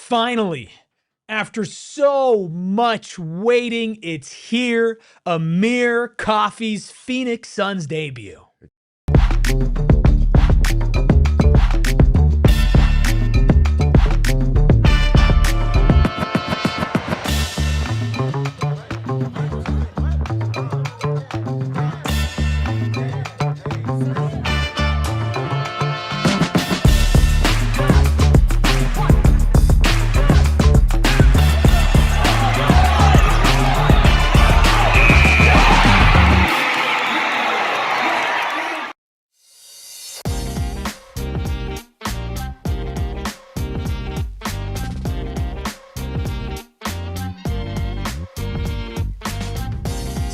Finally, after so much waiting, it's here. Amir Coffey's Phoenix Suns debut.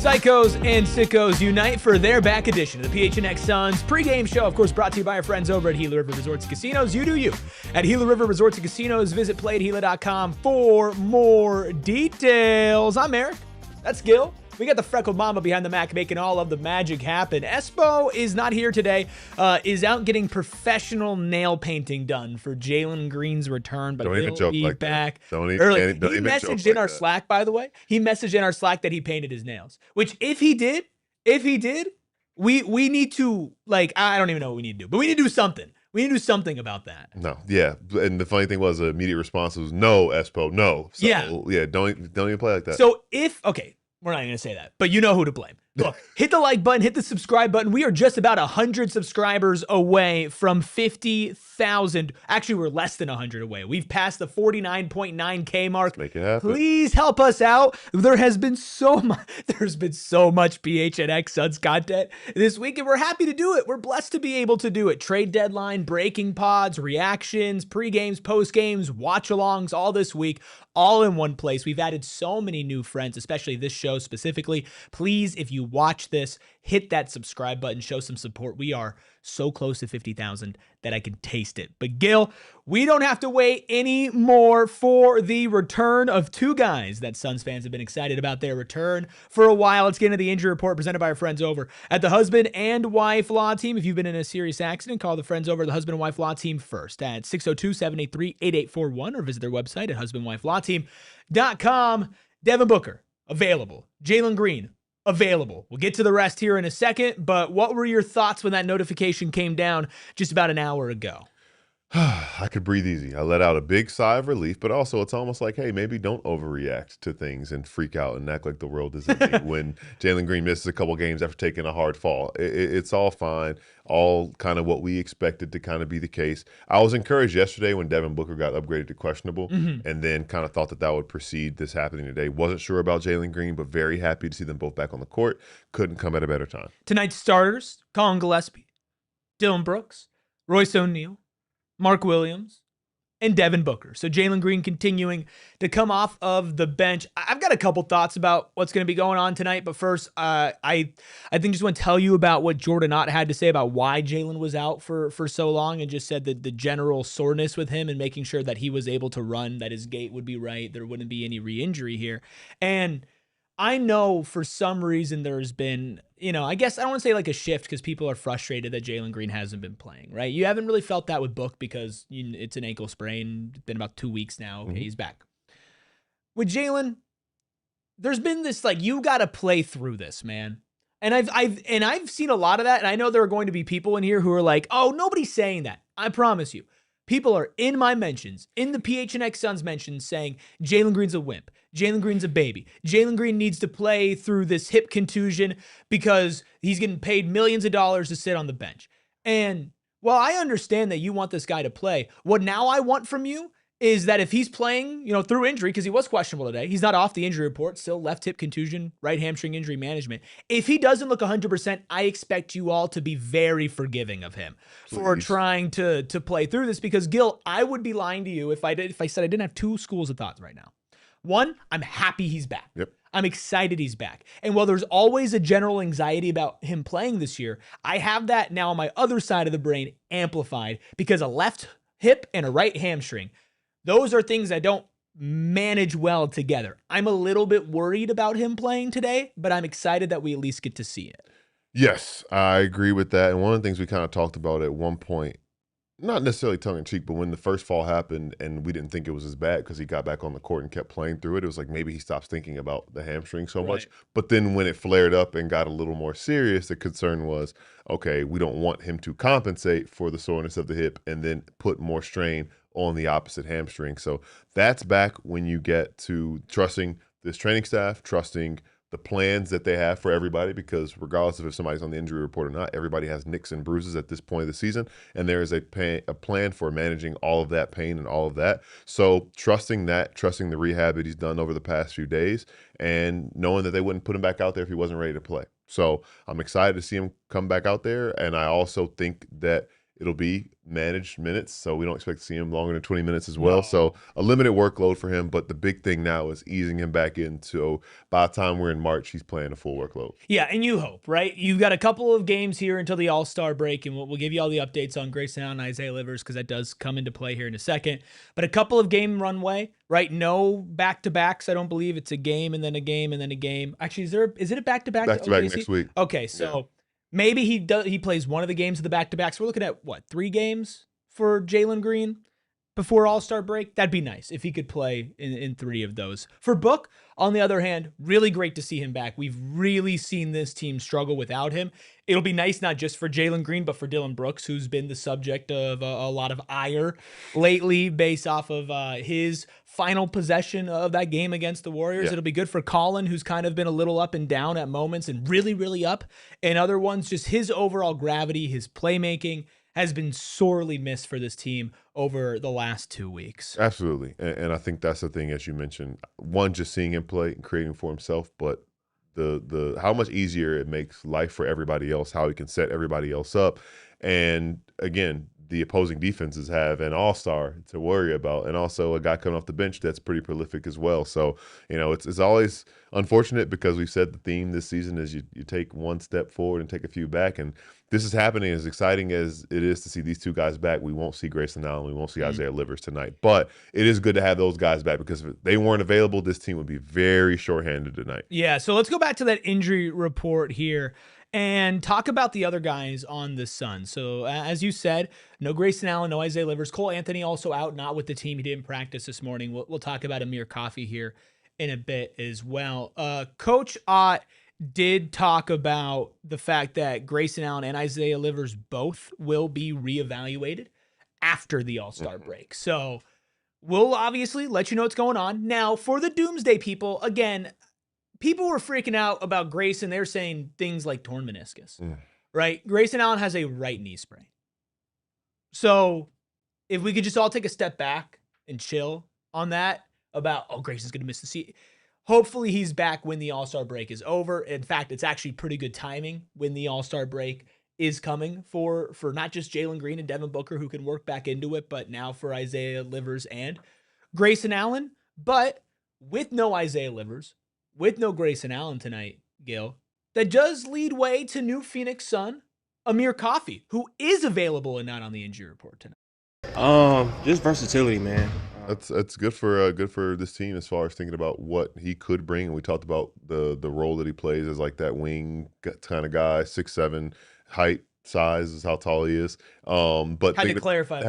Psychos and sickos unite for their back edition of the PHNX Suns pregame show, of course, brought to you by our friends over at Gila River Resorts and Casinos. You do you. At Gila River Resorts and Casinos, visit playatgila.com for more details. I'm Eric. That's Gil. We got the freckled mama behind the Mac making all of the magic happen. Espo is not here today, is out getting professional nail painting done for Jalen Green's return, but he'll be back early. He messaged in our Slack, by the way. He messaged in our Slack that he painted his nails, which if he did, we need to, like, I don't even know what we need to do, but we need to do something. We need to do something about that. No, yeah. And the funny thing was the immediate response was, no, Espo, no. So, yeah, don't even play like that. So okay. We're not even going to say that, but you know who to blame. Look, hit the like button, hit the subscribe button. We are just about 100 subscribers away from 50,000. Actually, we're less than 100 away. We've passed the 49.9K mark. Let's make it happen. Please help us out. There's been so much PHNX Suns content this week, and we're happy to do it. We're blessed to be able to do it. Trade deadline, breaking pods, reactions, pre-games, post-games, watch-alongs, all this week, all in one place. We've added so many new friends, especially this show specifically. Please, if you watch this, hit that subscribe button, show some support. We are so close to 50,000 that I can taste it. But Gil, we don't have to wait anymore for the return of two guys that Suns fans have been excited about their return for a while. Let's get into the injury report presented by our friends over at the Husband and Wife Law Team. If you've been in a serious accident, call the friends over at the Husband and Wife Law Team first at 602-783-8841 or visit their website at husbandwifelawteam.com. Devin Booker, available. Jalen Green, available. We'll get to the rest here in a second, but what were your thoughts when that notification came down just about an hour ago? I could breathe easy. I let out a big sigh of relief, but also it's almost like, hey, maybe don't overreact to things and freak out and act like the world is ending when Jalen Green misses a couple games after taking a hard fall. It's all fine, all kind of what we expected to kind of be the case. I was encouraged yesterday when Devin Booker got upgraded to questionable and then kind of thought that would precede this happening today. Wasn't sure about Jalen Green, but very happy to see them both back on the court. Couldn't come at a better time. Tonight's starters, Colin Gillespie, Dillon Brooks, Royce O'Neal, Mark Williams, and Devin Booker. So Jalen Green continuing to come off of the bench. I've got a couple thoughts about what's going to be going on tonight, but first, I think just want to tell you about what Jordan Ott had to say about why Jalen was out for so long, and just said that the general soreness with him and making sure that he was able to run, that his gait would be right, there wouldn't be any re-injury here. And I know for some reason there's been, I guess I don't want to say like a shift because people are frustrated that Jalen Green hasn't been playing, right? You haven't really felt that with Book because it's an ankle sprain. It's been about 2 weeks now. Okay, he's back. With Jalen, there's been this, like, you got to play through this, man. And I've seen a lot of that, and I know there are going to be people in here who are like, oh, nobody's saying that. I promise you. People are in my mentions, in the PHNX Suns mentions, saying Jalen Green's a wimp. Jalen Green's a baby. Jalen Green needs to play through this hip contusion because he's getting paid millions of dollars to sit on the bench. And while I understand that you want this guy to play, what now I want from you is that if he's playing, through injury, because he was questionable today, he's not off the injury report, still left hip contusion, right hamstring injury management. If he doesn't look 100%, I expect you all to be very forgiving of him for trying to play through this, because Gil, I would be lying to you if I said I didn't have two schools of thoughts right now. One, I'm happy he's back. Yep. I'm excited he's back. And while there's always a general anxiety about him playing this year, I have that now on my other side of the brain amplified because a left hip and a right hamstring, those are things that don't manage well together. I'm a little bit worried about him playing today, but I'm excited that we at least get to see it. Yes, I agree with that. And one of the things we kind of talked about at one point Not necessarily tongue in cheek, but when the first fall happened and we didn't think it was as bad because he got back on the court and kept playing through it, it was like maybe he stops thinking about the hamstring so much. Right. But then when it flared up and got a little more serious, the concern was, okay, we don't want him to compensate for the soreness of the hip and then put more strain on the opposite hamstring. So that's back when you get to trusting this training staff, trusting the plans that they have for everybody, because regardless of if somebody's on the injury report or not, everybody has nicks and bruises at this point of the season, and there is a plan for managing all of that pain and all of that. So trusting that, trusting the rehab that he's done over the past few days, and knowing that they wouldn't put him back out there if he wasn't ready to play. So I'm excited to see him come back out there, and I also think that it'll be managed minutes, so we don't expect to see him longer than 20 minutes as well. No. So a limited workload for him, but the big thing now is easing him back into, by the time we're in March, he's playing a full workload. Yeah, and you hope, right? You've got a couple of games here until the All-Star break, and we'll give you all the updates on Grayson Allen and Isaiah Livers because that does come into play here in a second. But a couple of game runway, right? No back-to-backs. I don't believe it's a game and then a game and then a game. Actually, is it a back-to-back? Back-to-back next week. Okay, so maybe he plays one of the games of the back-to-backs. We're looking at, what, 3 games for Jalen Green before All-Star break? That'd be nice if he could play in 3 of those. For Book, on the other hand, really great to see him back. We've really seen this team struggle without him. It'll be nice not just for Jalen Green, but for Dillon Brooks, who's been the subject of a lot of ire lately based off of his final possession of that game against the Warriors. Yeah. It'll be good for Colin, who's kind of been a little up and down at moments and really, really up. And other ones, just his overall gravity, his playmaking has been sorely missed for this team over the last 2 weeks. Absolutely. And I think that's the thing, as you mentioned, one, just seeing him play and creating for himself, but the how much easier it makes life for everybody else, how he can set everybody else up. And again, the opposing defenses have an all-star to worry about, and also a guy coming off the bench that's pretty prolific as well. So, it's always unfortunate because we've said the theme this season is you take one step forward and take a few back, and this is happening. As exciting as it is to see these 2 guys back, we won't see Grayson Allen, we won't see Isaiah Livers tonight. But it is good to have those guys back because if they weren't available, this team would be very shorthanded tonight. Yeah, so let's go back to that injury report here and talk about the other guys on the Suns. So as you said, no Grayson Allen, no Isaiah Livers. Cole Anthony also out, not with the team. He didn't practice this morning. We'll talk about Amir Coffey here in a bit as well. Coach Ott did talk about the fact that Grayson Allen and Isaiah Livers both will be reevaluated after the All-Star break. So we'll obviously let you know what's going on. Now, for the Doomsday people, again, people were freaking out about Grayson. They're saying things like torn meniscus, right? Grayson Allen has a right knee sprain. So if we could just all take a step back and chill on that about, Grayson's going to miss the season. Hopefully he's back when the All-Star break is over. In fact, it's actually pretty good timing when the All-Star break is coming for not just Jalen Green and Devin Booker, who can work back into it, but now for Isaiah Livers and Grayson Allen. But with no Isaiah Livers, with no Grayson Allen tonight, Gil, that does lead way to new Phoenix Sun, Amir Coffey, who is available and not on the injury report tonight. Just versatility, man. That's good for this team as far as thinking about what he could bring. And we talked about the role that he plays as like that wing kind of guy, 6'7", height, size is how tall he is. But Had to clarify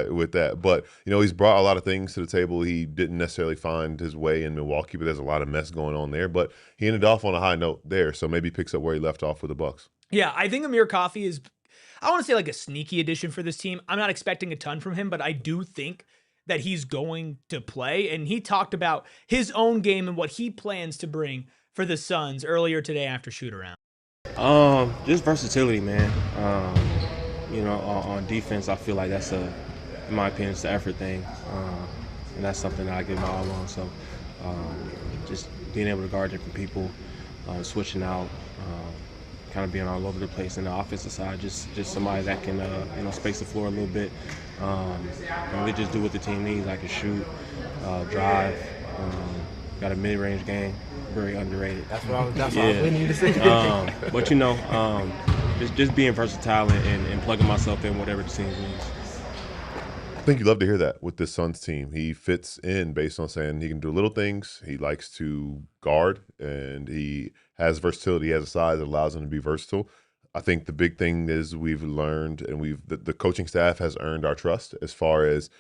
with that. But he's brought a lot of things to the table. He didn't necessarily find his way in Milwaukee, but there's a lot of mess going on there. But he ended off on a high note there, so maybe he picks up where he left off with the Bucks. Yeah, I think Amir Coffey is, I want to say like a sneaky addition for this team. I'm not expecting a ton from him, but I do think that he's going to play. And he talked about his own game and what he plans to bring for the Suns earlier today after shoot around. Just versatility, man. On defense, I feel like that's in my opinion, it's the effort thing. And that's something that I give my all on. So just being able to guard different people, switching out, kind of being all over the place in the offensive side, just somebody that can space the floor a little bit, and really just do what the team needs. I can shoot, drive, got a mid-range game, very underrated. That's what I was waiting to say. But just being versatile and plugging myself in whatever the team needs. I think you love to hear that with this Suns team. He fits in based on saying he can do little things. He likes to guard, and he has versatility. He has a size that allows him to be versatile. I think the big thing is we've learned, and the coaching staff has earned our trust as far as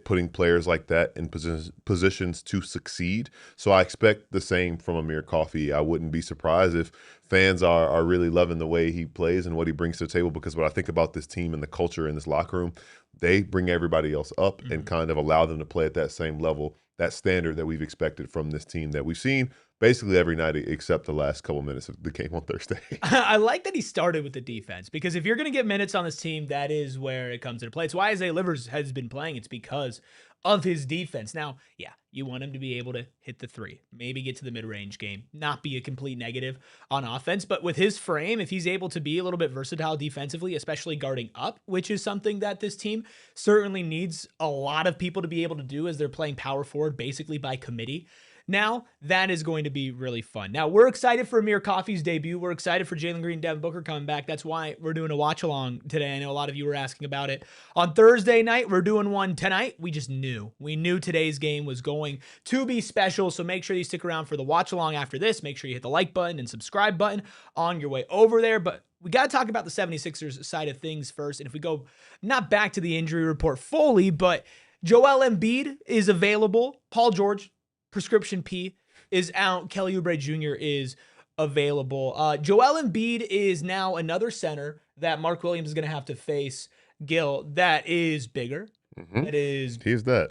putting players like that in positions to succeed. So I expect the same from Amir Coffey. I wouldn't be surprised if fans are really loving the way he plays and what he brings to the table, because when I think about this team and the culture in this locker room, they bring everybody else up and kind of allow them to play at that same level, that standard that we've expected from this team that we've seen basically every night except the last couple minutes of the game on Thursday. I like that he started with the defense, because if you're going to get minutes on this team, that is where it comes into play. It's why Isaiah Livers has been playing. It's because of his defense. Now, yeah, you want him to be able to hit the three, maybe get to the mid-range game, not be a complete negative on offense. But with his frame, if he's able to be a little bit versatile defensively, especially guarding up, which is something that this team certainly needs a lot of people to be able to do as they're playing power forward basically by committee. Now, that is going to be really fun. Now, we're excited for Amir Coffey's debut. We're excited for Jalen Green and Devin Booker coming back. That's why we're doing a watch-along today. I know a lot of you were asking about it. On Thursday night, we're doing one tonight. We just knew. We knew today's game was going to be special, so make sure you stick around for the watch-along after this. Make sure you hit the like button and subscribe button on your way over there. But we got to talk about the 76ers side of things first. And if we go not back to the injury report fully, but Joel Embiid is available. Paul George, Prescription P, is out. Kelly Oubre Jr. is available. Joel Embiid is now another center that Mark Williams is going to have to face. Gil, that is bigger. That is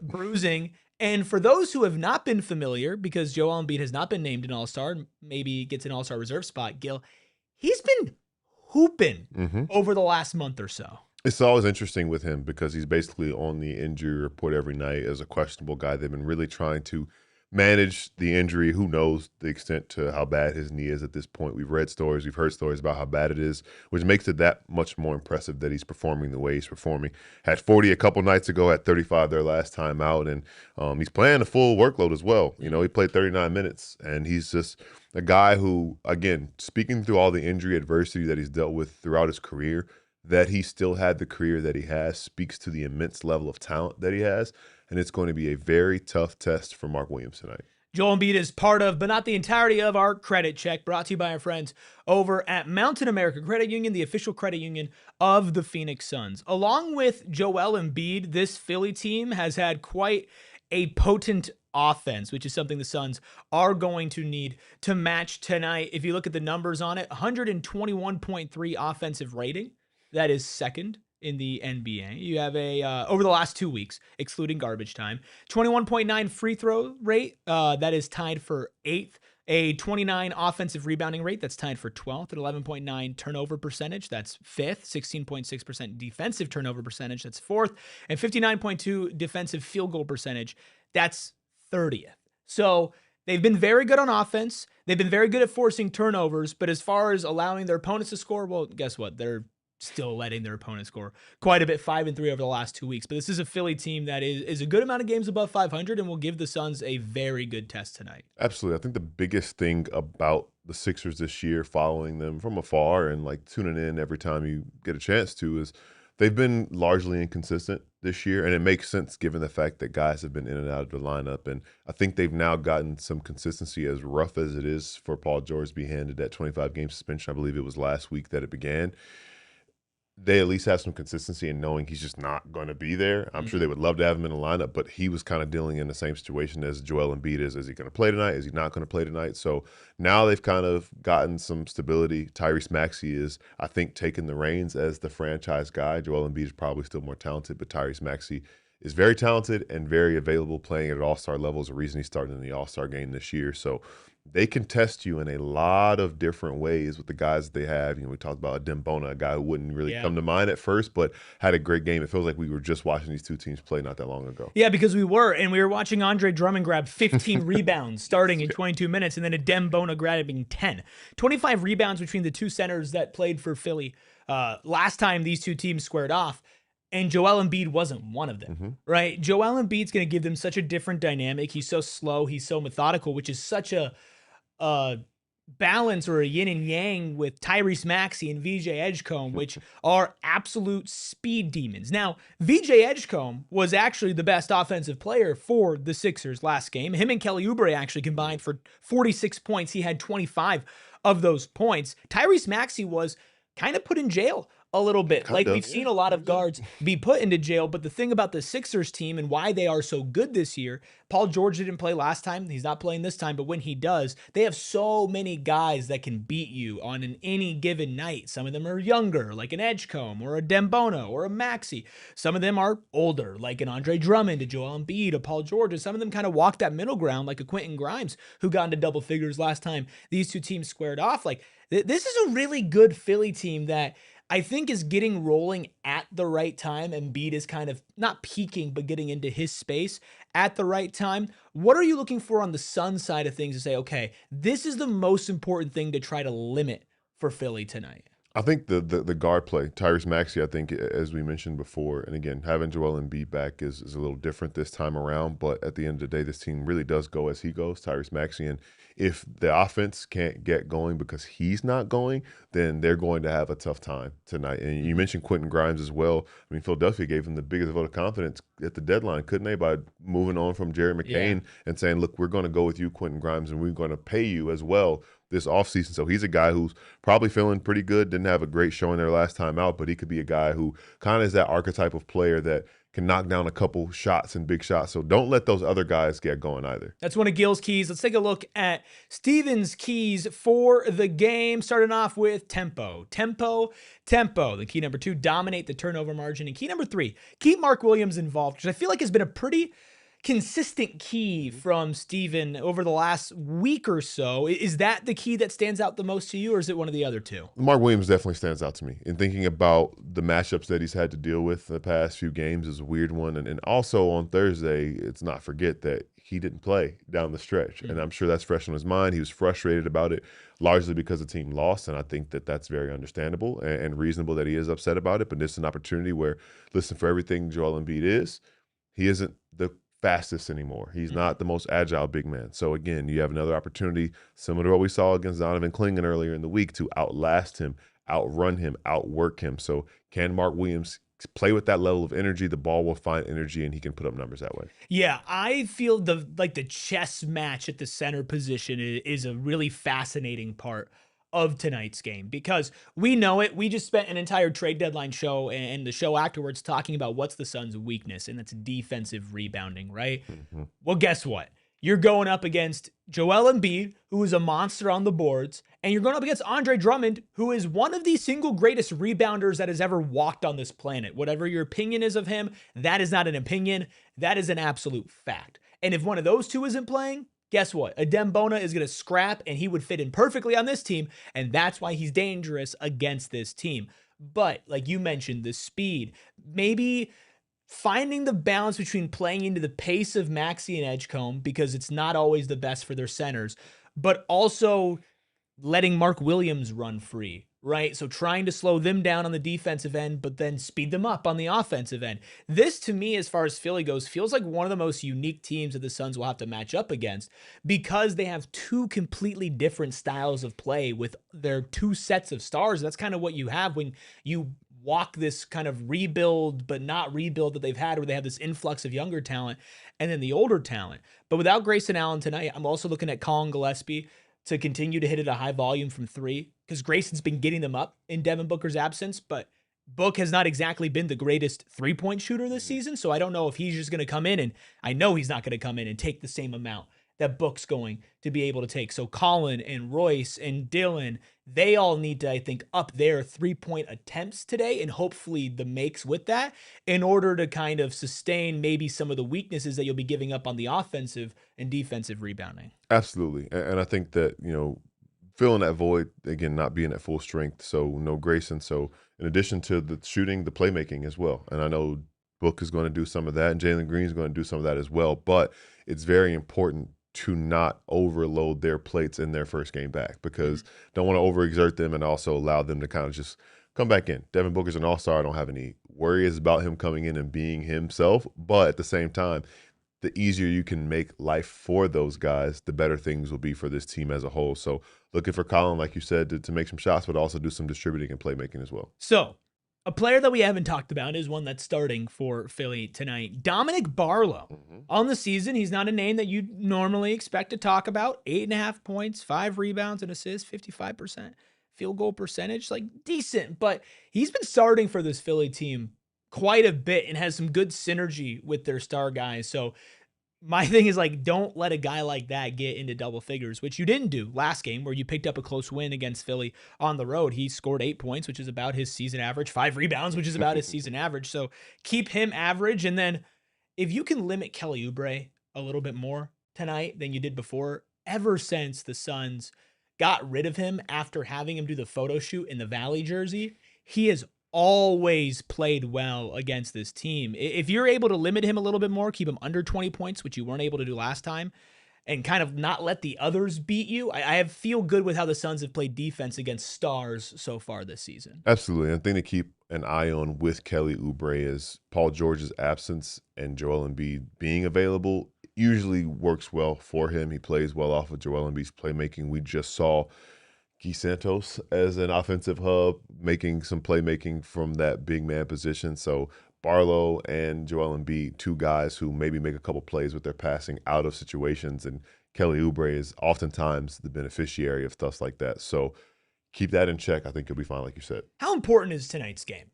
bruising. And for those who have not been familiar, because Joel Embiid has not been named an All-Star, maybe gets an All-Star reserve spot, Gil, he's been hooping over the last month or so. It's always interesting with him because he's basically on the injury report every night as a questionable guy. They've been really trying to manage the injury. Who knows the extent to how bad his knee is at this point. We've read stories, we've heard stories about how bad it is, which makes it that much more impressive that he's performing the way he's performing. Had 40 a couple nights ago, had 35 their last time out, and he's playing a full workload as well. You know, he played 39 minutes, and he's just a guy who, again, speaking through all the injury adversity that he's dealt with throughout his career, that he still had the career that he has speaks to the immense level of talent that he has. And it's going to be a very tough test for Mark Williams tonight. Joel Embiid is part of, but not the entirety of, our credit check, brought to you by our friends over at Mountain America Credit Union, the official credit union of the Phoenix Suns. Along with Joel Embiid, this Philly team has had quite a potent offense, which is something the Suns are going to need to match tonight. If you look at the numbers on it, 121.3 offensive rating. That is second in the NBA. You have over the last 2 weeks, excluding garbage time, 21.9 free throw rate. That is tied for 8th. A 29 offensive rebounding rate. That's tied for 12th. At 11.9 turnover percentage. That's 5th. 16.6% defensive turnover percentage. That's 4th. And 59.2 defensive field goal percentage. That's 30th. So they've been very good on offense. They've been very good at forcing turnovers. But as far as allowing their opponents to score, well, guess what? They're still letting their opponent score quite a bit, 5-3 over the last 2 weeks. But this is a Philly team that is a good amount of games above 500 and will give the Suns a very good test tonight. Absolutely. I think the biggest thing about the Sixers this year, following them from afar and like tuning in every time you get a chance to, is they've been largely inconsistent this year. And it makes sense given the fact that guys have been in and out of the lineup. And I think they've now gotten some consistency, as rough as it is for Paul George to be handed that 25-game suspension. I believe it was last week that it began. They at least have some consistency in knowing he's just not going to be there. I'm sure they would love to have him in the lineup, but he was kind of dealing in the same situation as Joel Embiid is. Is he going to play tonight? Is he not going to play tonight? So now they've kind of gotten some stability. Tyrese Maxey is, I think, taking the reins as the franchise guy. Joel Embiid is probably still more talented, but Tyrese Maxey is very talented and very available, playing at All-Star level. Is the reason he's starting in the All-Star game this year. So they can test you in a lot of different ways with the guys that they have. You know, we talked about Dembona, a guy who wouldn't really come to mind at first, but had a great game. It feels like we were just watching these two teams play not that long ago. Yeah, because we were watching Andre Drummond grab 15 rebounds starting in 22 minutes, and then a Dembona grabbing 10. 25 rebounds between the two centers that played for Philly last time these two teams squared off. And Joel Embiid wasn't one of them, right? Joel Embiid's going to give them such a different dynamic. He's so slow. He's so methodical, which is such a balance or a yin and yang with Tyrese Maxey and VJ Edgecombe, which are absolute speed demons. Now, VJ Edgecombe was actually the best offensive player for the Sixers last game. Him and Kelly Oubre actually combined for 46 points. He had 25 of those points. Tyrese Maxey was kind of put in jail a little bit. Kind Like of, we've seen a lot of guards be put into jail, but the thing about the Sixers team and why they are so good this year, Paul George didn't play last time. He's not playing this time, but when he does, they have so many guys that can beat you on any given night. Some of them are younger, like an Edgecombe or a Dembono or a Maxey. Some of them are older, like an Andre Drummond, a Joel Embiid, a Paul George, and some of them kind of walk that middle ground, like a Quentin Grimes, who got into double figures last time these two teams squared off. Like, this is a really good Philly team that I think is getting rolling at the right time. Embiid is kind of not peaking, but getting into his space at the right time. What are you looking for on the Suns side of things to say, okay, this is the most important thing to try to limit for Philly tonight? I think the guard play, Tyrese Maxey, I think, as we mentioned before, and again, having Joel Embiid back is a little different this time around, but at the end of the day, this team really does go as he goes, Tyrese Maxey, and if the offense can't get going because he's not going, then they're going to have a tough time tonight. And you mentioned Quentin Grimes as well. I mean, Philadelphia gave him the biggest vote of confidence at the deadline, couldn't they, by moving on from Jerry McCain and saying, look, we're going to go with you, Quentin Grimes, and we're going to pay you as well this offseason. So he's a guy who's probably feeling pretty good, didn't have a great showing there last time out, but he could be a guy who kind of is that archetype of player that can knock down a couple shots and big shots. So don't let those other guys get going either. That's one of Gil's keys. Let's take a look at Steven's keys for the game, starting off with tempo. The key number 2, dominate the turnover margin. And key number 3, keep Mark Williams involved, which I feel like has been a pretty consistent key from Steven over the last week or so. Is that the key that stands out the most to you, or is it one of the other two? Mark Williams definitely stands out to me. In thinking about the matchups that he's had to deal with the past few games is a weird one. And also on Thursday, let's not forget that he didn't play down the stretch. And I'm sure that's fresh on his mind. He was frustrated about it, largely because the team lost. And I think that that's very understandable and reasonable that he is upset about it. But this is an opportunity where, listen, for everything Joel Embiid is, he isn't the fastest anymore. He's not the most agile big man. So again, you have another opportunity, similar to what we saw against Donovan Clingan earlier in the week, to outlast him, outrun him, outwork him. So can Mark Williams play with that level of energy? The ball will find energy and he can put up numbers that way. Yeah, I feel the chess match at the center position is a really fascinating part of tonight's game, because we know it. We just spent an entire trade deadline show and the show afterwards talking about what's the Suns' weakness, and that's defensive rebounding, right? Well, guess what? You're going up against Joel Embiid, who is a monster on the boards, and you're going up against Andre Drummond, who is one of the single greatest rebounders that has ever walked on this planet. Whatever your opinion is of him, that is not an opinion. That is an absolute fact. And if one of those two isn't playing, guess what? A Dembono is going to scrap, and he would fit in perfectly on this team, and that's why he's dangerous against this team. But like you mentioned, the speed, maybe finding the balance between playing into the pace of Maxey and Edgecombe, because it's not always the best for their centers, but also letting Mark Williams run free, right? So trying to slow them down on the defensive end, but then speed them up on the offensive end. This, to me, as far as Philly goes, feels like one of the most unique teams that the Suns will have to match up against, because they have two completely different styles of play with their two sets of stars. That's kind of what you have when you walk this kind of rebuild, but not rebuild that they've had, where they have this influx of younger talent and then the older talent. But without Grayson Allen tonight, I'm also looking at Colin Gillespie to continue to hit at a high volume from 3, because Grayson's been getting them up in Devin Booker's absence, but Book has not exactly been the greatest three-point shooter this season, so I don't know if he's just going to come in, and I know he's not going to come in and take the same amount that Book's going to be able to take. So Colin and Royce and Dillon, they all need to, I think, up their three-point attempts today, and hopefully the makes with that, in order to kind of sustain maybe some of the weaknesses that you'll be giving up on the offensive and defensive rebounding. Absolutely. And I think that, filling that void, again, not being at full strength, so no Grayson. So in addition to the shooting, the playmaking as well. And I know Book is going to do some of that, and Jalen Green is going to do some of that as well. But it's very important to not overload their plates in their first game back, because don't want to overexert them and also allow them to kind of just come back in. Devin Booker's an all-star. I don't have any worries about him coming in and being himself. But at the same time, the easier you can make life for those guys, the better things will be for this team as a whole. So looking for Colin, like you said, to make some shots, but also do some distributing and playmaking as well. So a player that we haven't talked about is one that's starting for Philly tonight. Dominic Barlow. On the season, he's not a name that you'd normally expect to talk about. 8.5 points, 5 rebounds and assists, 55% field goal percentage, like decent, but he's been starting for this Philly team quite a bit and has some good synergy with their star guys. So my thing is, like, don't let a guy like that get into double figures, which you didn't do last game where you picked up a close win against Philly on the road. He scored 8 points, which is about his season average, 5 rebounds, which is about his season average. So keep him average. And then if you can limit Kelly Oubre a little bit more tonight than you did before, ever since the Suns got rid of him after having him do the photo shoot in the Valley jersey, he has always played well against this team. If you're able to limit him a little bit more, keep him under 20 points, which you weren't able to do last time, and kind of not let the others beat you, I feel good with how the Suns have played defense against stars so far this season. Absolutely. And the thing to keep an eye on with Kelly Oubre is Paul George's absence and Joel Embiid being available usually works well for him. He plays well off of Joel Embiid's playmaking. We just saw Guy Santos as an offensive hub, making some playmaking from that big man position. So Barlow and Joel Embiid, two guys who maybe make a couple plays with their passing out of situations, and Kelly Oubre is oftentimes the beneficiary of stuff like that. So keep that in check. I think you'll be fine, like you said. How important is tonight's game?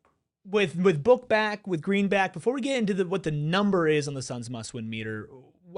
With Book back, with Green back, before we get into what the number is on the Suns must-win meter,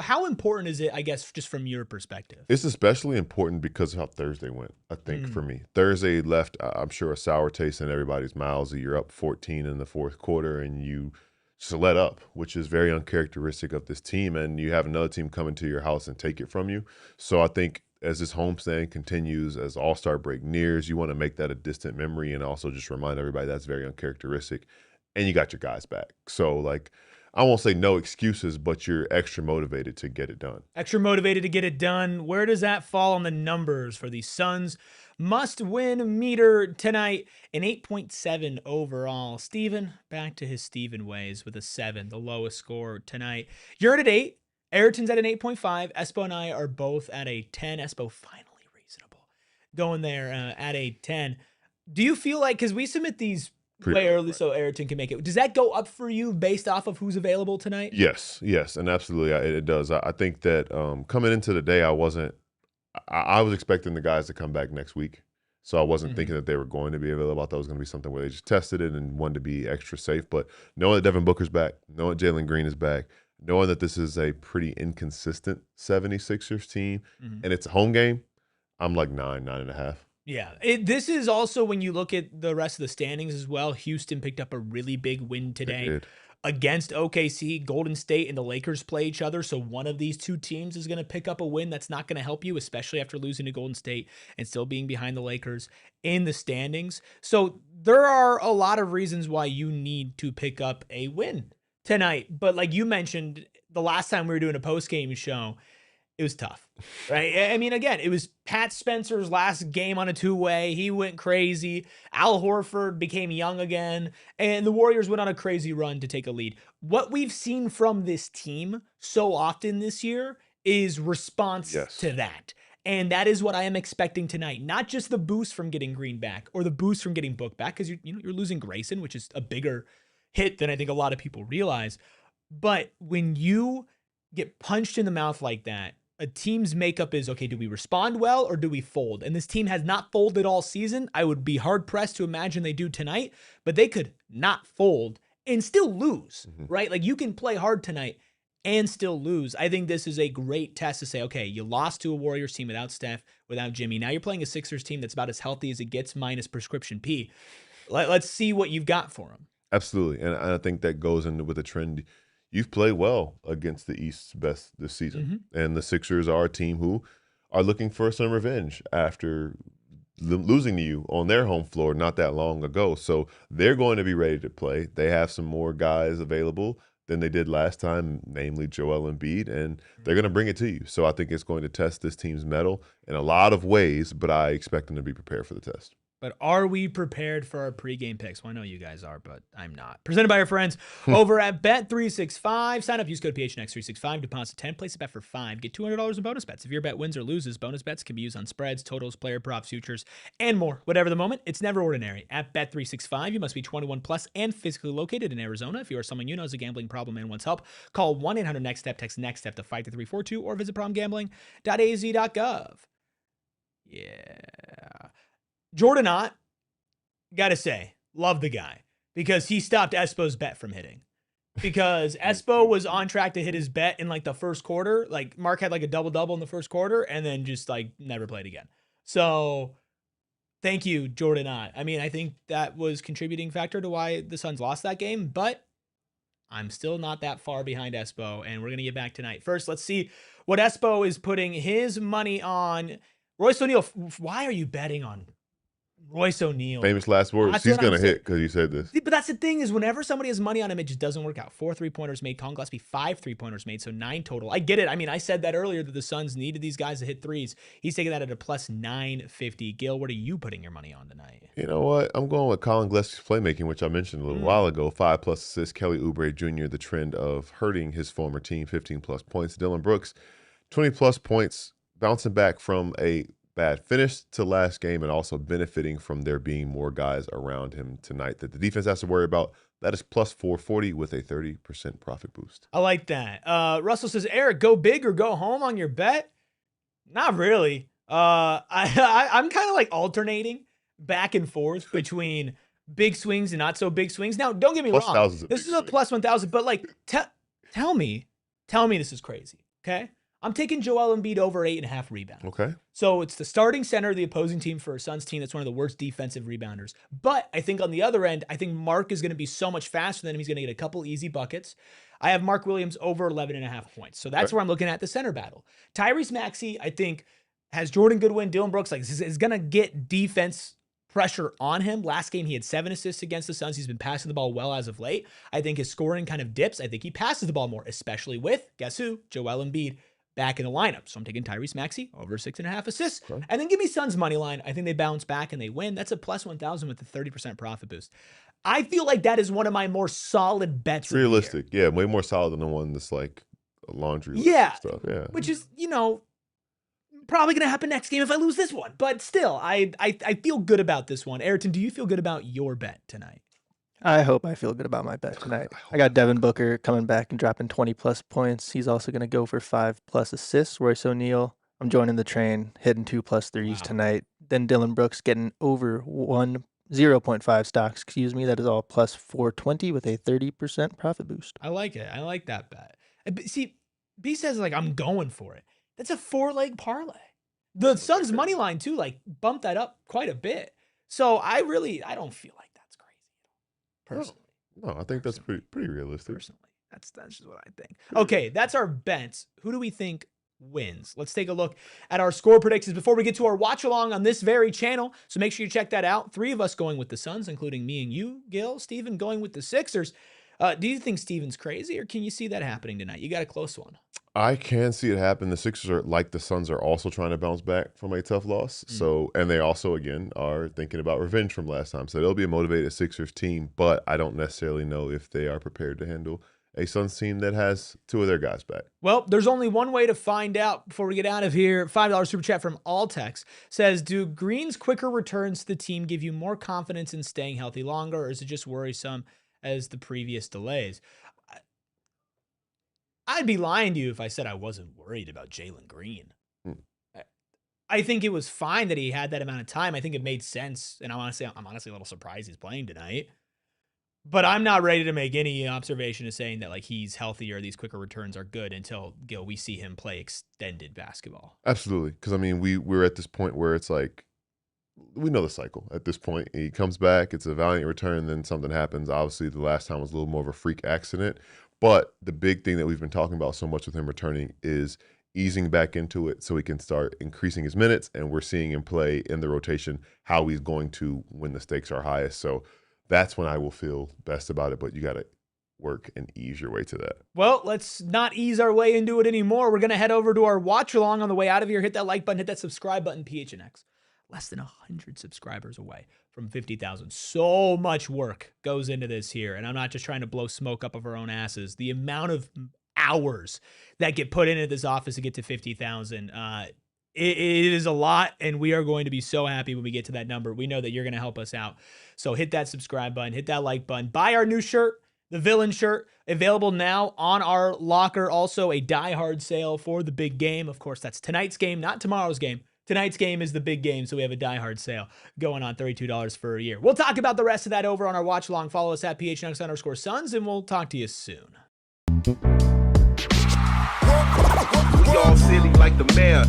how important is it, I guess, just from your perspective? It's especially important because of how Thursday went, I think, for me. Thursday left, I'm sure, a sour taste in everybody's mouths. You're up 14 in the fourth quarter, and you just let up, which is very uncharacteristic of this team. And you have another team come into your house and take it from you. So I think as this homestand continues, as All-Star break nears, you want to make that a distant memory and also just remind everybody that's very uncharacteristic. And you got your guys back. So, like, I won't say no excuses, but you're extra motivated to get it done. Extra motivated to get it done. Where does that fall on the numbers for the Suns must-win meter tonight? An 8.7 overall. Steven, back to his Steven ways with a 7, the lowest score tonight. You're at 8. Ayrton's at an 8.5. Espo and I are both at a 10. Espo finally reasonable. Going there at a 10. Do you feel like, because we submit these way early so Ayrton can make it, does that go up for you based off of who's available tonight? Yes, and absolutely it does. I think that coming into the day, I was expecting the guys to come back next week. So I wasn't thinking that they were going to be available. I thought it was going to be something where they just tested it and wanted to be extra safe. But knowing that Devin Booker's back, knowing Jalen Green is back, knowing that this is a pretty inconsistent 76ers team, and it's a home game, I'm like 9.5. Yeah, this is also when you look at the rest of the standings as well. Houston picked up a really big win today against OKC. Golden State and the Lakers play each other, so one of these two teams is going to pick up a win that's not going to help you, especially after losing to Golden State and still being behind the Lakers in the standings. So there are a lot of reasons why you need to pick up a win tonight. But like you mentioned, the last time we were doing a post-game show, it was tough, right? I mean, again, it was Pat Spencer's last game on a two-way. He went crazy. Al Horford became young again, and the Warriors went on a crazy run to take a lead. What we've seen from this team so often this year is response to that. And that is what I am expecting tonight. Not just the boost from getting Green back or the boost from getting Book back, because you're losing Grayson, which is a bigger hit than I think a lot of people realize. But when you get punched in the mouth like that, a team's makeup is, okay, do we respond well or do we fold? And this team has not folded all season. I would be hard-pressed to imagine they do tonight, but they could not fold and still lose, right? Like, you can play hard tonight and still lose. I think this is a great test to say, okay, you lost to a Warriors team without Steph, without Jimmy. Now you're playing a Sixers team that's about as healthy as it gets minus prescription P. Let's see what you've got for them. Absolutely. And I think that goes into with the trend. You've played well against the East's best this season. And the Sixers are a team who are looking for some revenge after losing to you on their home floor not that long ago. So they're going to be ready to play. They have some more guys available than they did last time, namely Joel Embiid, and they're going to bring it to you. So I think it's going to test this team's mettle in a lot of ways, but I expect them to be prepared for the test. But are we prepared for our pregame picks? Well, I know you guys are, but I'm not. Presented by our friends over at Bet365. Sign up, use code PHNX365, deposit 10, place a bet for 5, get $200 in bonus bets. If your bet wins or loses, bonus bets can be used on spreads, totals, player props, futures, and more. Whatever the moment, it's never ordinary. At Bet365, you must be 21 plus and physically located in Arizona. If you or someone you know has a gambling problem and wants help, call 1-800-NEXT-STEP, text NEXT-STEP to 53342, or visit problemgambling.az.gov. Yeah. Jordan Ott, gotta say, love the guy because he stopped Espo's bet from hitting. Because Espo was on track to hit his bet in like the first quarter. Like Mark had like a double-double in the first quarter and then just like never played again. So thank you, Jordan Ott. I mean, I think that was contributing factor to why the Suns lost that game, but I'm still not that far behind Espo, and we're going to get back tonight. First, let's see what Espo is putting his money on. Royce O'Neal, why are you betting on Royce O'Neal? Famous last words. He's going to hit because you said this. But that's the thing is whenever somebody has money on him, it just doesn't work out. 4 3-pointers made. Colin Gillespie, 5 3-pointers made, so 9 total. I get it. I mean, I said that earlier that the Suns needed these guys to hit threes. He's taking that at a plus 950. Gil, what are you putting your money on tonight? You know what? I'm going with Colin Gillespie's playmaking, which I mentioned a little while ago. 5+ assists. Kelly Oubre Jr., the trend of hurting his former team, 15+ points. Dillon Brooks, 20+ points, bouncing back from a bad finish to last game and also benefiting from there being more guys around him tonight that the defense has to worry about. That is plus 440 with a 30% profit boost. I like that. Russell says, Eric, go big or go home on your bet? Not really. I'm kind of like alternating back and forth between big swings and not so big swings. Now, don't get me wrong. This is a plus 1,000, but like, tell me this is crazy, okay? I'm taking Joel Embiid over 8.5 rebounds. Okay. So it's the starting center of the opposing team for a Suns team that's one of the worst defensive rebounders. But I think on the other end, I think Mark is going to be so much faster than him. He's going to get a couple easy buckets. I have Mark Williams over 11.5 points. So that's where I'm looking at the center battle. Tyrese Maxey, I think, has Jordan Goodwin, Dillon Brooks, like is going to get defense pressure on him. Last game, he had 7 assists against the Suns. He's been passing the ball well as of late. I think his scoring kind of dips. I think he passes the ball more, especially with, guess who? Joel Embiid back in the lineup. So I'm taking Tyrese Maxey over 6.5 assists. Okay. And then give me Suns money line. I think they bounce back and they win. That's a plus 1,000 with a 30% profit boost. I feel like that is one of my more solid bets. It's realistic. Yeah, way more solid than the one that's like a laundry list stuff. Yeah. Which is, probably going to happen next game if I lose this one. But still, I feel good about this one. Ayrton, do you feel good about your bet tonight? I hope I feel good about my bet tonight. I got Devin Booker coming back and dropping 20+ points. He's also going to go for 5+ assists. Royce O'Neal, I'm joining the train, hitting 2+ threes tonight. Then Dillon Brooks getting over 0.5 stocks. That is all plus 420 with a 30% profit boost. I like it. I like that bet. See, B says like I'm going for it. That's a 4-leg parlay. The Suns money line too, like bumped that up quite a bit. So I don't feel like that's crazy personally. No, I think that's pretty realistic. Personally, that's just what I think. Okay, that's our bets. Who do we think wins? Let's take a look at our score predictions before we get to our watch along on this very channel. So make sure you check that out. 3 of us going with the Suns, including me and you, Gil, Steven going with the Sixers. Do you think Steven's crazy, or can you see that happening tonight? You got a close one. I can see it happen. The Sixers are like the Suns are also trying to bounce back from a tough loss. So, and they also, again, are thinking about revenge from last time. So they'll be a motivated Sixers team, but I don't necessarily know if they are prepared to handle a Suns team that has 2 of their guys back. Well, there's only one way to find out before we get out of here. $5 super chat from Alltex says, do Green's quicker returns to the team give you more confidence in staying healthy longer, or is it just worrisome as the previous delays? I'd be lying to you if I said I wasn't worried about Jalen Green. I think it was fine that he had that amount of time. I think it made sense, and I'm honestly a little surprised he's playing tonight. But I'm not ready to make any observation of saying that like he's healthy or these quicker returns are good until we see him play extended basketball. Absolutely, because I mean we're at this point where it's like we know the cycle at this point. He comes back, it's a valiant return, then something happens. Obviously, the last time was a little more of a freak accident. But the big thing that we've been talking about so much with him returning is easing back into it so he can start increasing his minutes, and we're seeing him play in the rotation how he's going to when the stakes are highest. So that's when I will feel best about it, but you got to work and ease your way to that. Well, let's not ease our way into it anymore. We're going to head over to our watch along on the way out of here. Hit that like button, hit that subscribe button. PHNX, less than 100 subscribers away from 50,000. So much work goes into this here, and I'm not just trying to blow smoke up of our own asses. The amount of hours that get put into this office to get to 50,000, it is a lot, and we are going to be so happy when we get to that number. We know that you're going to help us out. So hit that subscribe button, hit that like button, buy our new shirt, the Villain shirt, available now on our locker. Also a Die Hard sale for the big game. Of course, that's tonight's game, not tomorrow's game. tonight's game is the big game, so we have a diehard sale going on, $32 for a year. We'll talk about the rest of that over on our watch along. Follow us at PHNX_Suns, and we'll talk to you soon. We all silly like the mayor.